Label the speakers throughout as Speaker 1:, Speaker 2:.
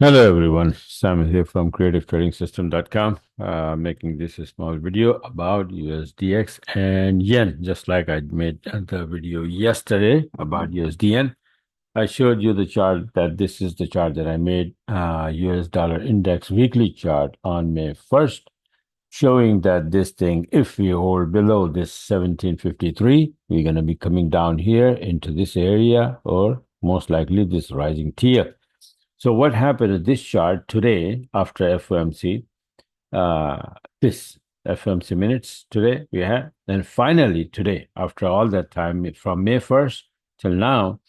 Speaker 1: Hello everyone, Sam here from creativetrading.system.com, making this a small video about USDX and yen, just like I made the video yesterday about USD I showed you the chart that this is the chart that I made, US dollar index weekly chart on May 1st, showing that this thing, if we hold below this 1753, we're going to be coming down here into this area or most likely this rising tier. So what happened to this chart today after FOMC? This FOMC minutes today we had, and finally today, after all that time from May 1st till now,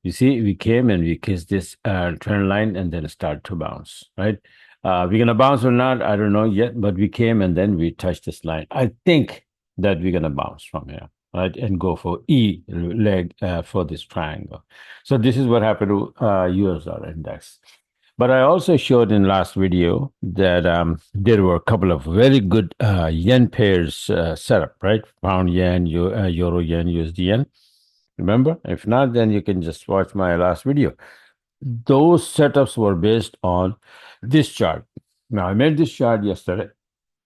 Speaker 1: you see we came and we kissed this trend line and then start to bounce, right? We're gonna bounce or not, I don't know yet, but we came and then we touched this line. I think that we're gonna bounce from here, right, and go for E leg for this triangle. So this is what happened to US dollar index. But I also showed in last video that there were a couple of very good yen pairs set up, right? Pound yen, euro yen, USD yen. Remember? If not, then you can just watch my last video. Those setups were based on this chart. Now, I made this chart yesterday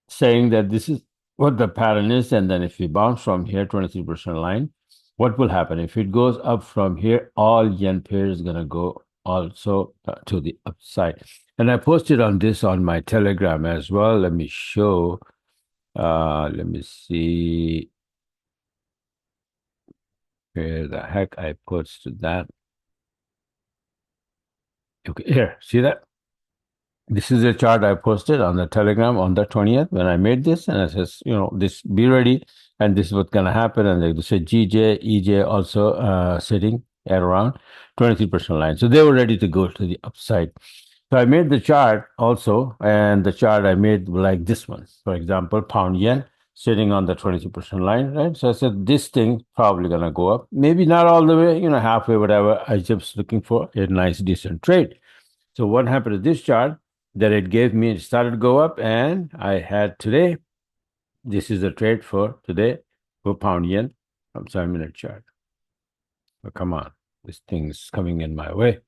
Speaker 1: saying that this is what the pattern is. And then if we bounce from here, 23% line, what will happen? If it goes up from here, all yen pairs is going to go also to the upside. And I posted on this on my Telegram as well. Let me show. Let me see where the heck I posted that. Okay, here, see that? This is a chart I posted on the Telegram on the 20th when I made this, and it says, this be ready, and this is what's going to happen. And they said GJ, EJ also sitting at around 23% line. So they were ready to go to the upside. So I made the chart also, and the chart I made like this one. For example, pound yen sitting on the 22% line, right? So I said this thing probably going to go up. Maybe not all the way, halfway, whatever. I just looking for a nice, decent trade. So what happened to this chart? That it gave me, it started to go up, and I had today, this is the trade for today for pound yen from 7-minute chart. Oh, come on, this thing's coming in my way.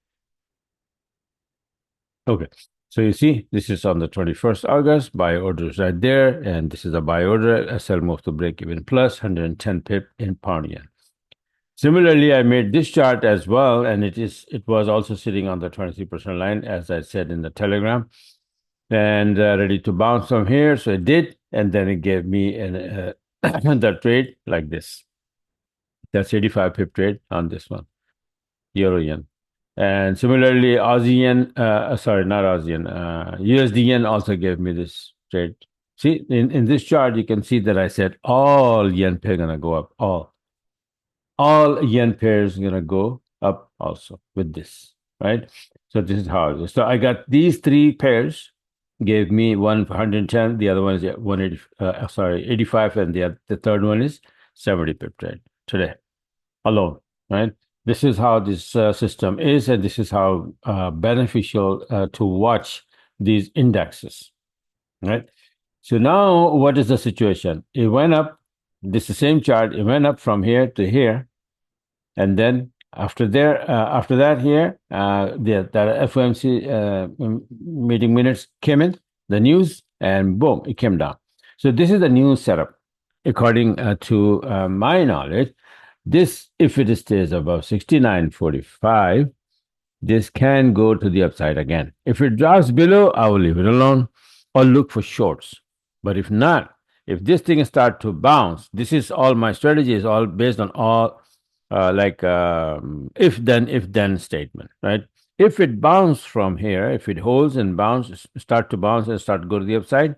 Speaker 1: Okay, so you see, this is on the 21st August, buy orders right there, and this is a buy order, a sell move to break even plus 110 pip in pound yen. Similarly, I made this chart as well, and it was also sitting on the 23% line, as I said in the Telegram, and ready to bounce from here. So it did, and then it gave me the trade like this. That's 85 pip trade on this one, euro yen. And similarly, Aussie yen, sorry, not Aussie yen, USD yen also gave me this trade. See, in this chart, you can see that I said all yen pair gonna go up, all yen pairs gonna go up also with this, right? So this is how it is. So I got these three pairs gave me one 110, the other one is 180, 85, and the third one is 70 pip trade today alone, right? This is how this system is, and this is how beneficial to watch these indexes, right? So now what is the situation? It went up, this is the same chart, it went up from here to here, and then after that here, the FOMC meeting minutes came in, the news, and boom, it came down. So this is the new setup. According to my knowledge, this, if it stays above 69.45, this can go to the upside again. If it drops below, I will leave it alone or look for shorts. But if not, if this thing start to bounce, this is all my strategy is all based on all if then statement, right? If it bounces from here, if it holds and bounces, start to bounce and start to go to the upside,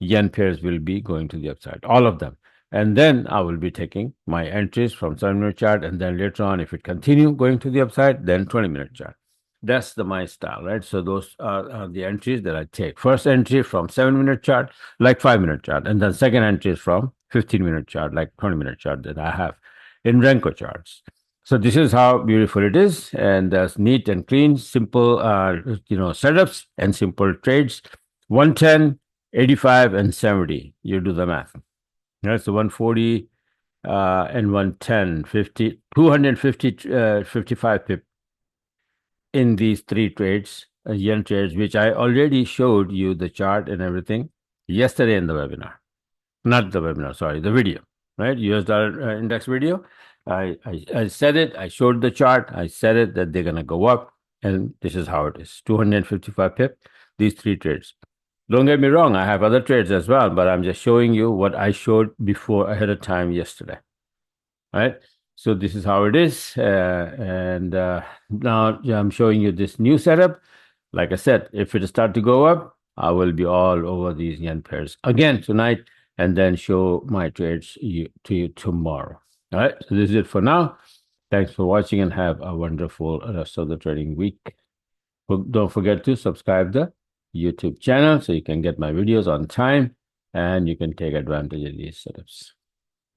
Speaker 1: yen pairs will be going to the upside, all of them. And then I will be taking my entries from 7-minute chart, and then later on, if it continue going to the upside, then 20-minute chart. That's my style, right? So those are the entries that I take. First entry from 7-minute chart, like 5-minute chart, and then second entry is from 15-minute chart, like 20-minute chart that I have in Renko charts. So this is how beautiful it is, and that's neat and clean, simple, setups and simple trades. 110, 85, and 70. You do the math. That's the 140 and 110, 50, 250, 55 pip in these three trades yen trades, which I already showed you the chart and everything yesterday in the webinar. Not the webinar, sorry, the video, right? US dollar index video. I said it, I showed the chart, I said it that they're going to go up, and this is how it is 255 pip, these three trades. Don't get me wrong, I have other trades as well, but I'm just showing you what I showed before ahead of time yesterday, right? So this is how it is. Now I'm showing you this new setup. Like I said, if it start to go up, I will be all over these yen pairs again tonight, and then show my trades to you tomorrow. All right, so this is it for now. Thanks for watching and have a wonderful rest of the trading week. Don't forget to subscribe the YouTube channel so you can get my videos on time and you can take advantage of these setups.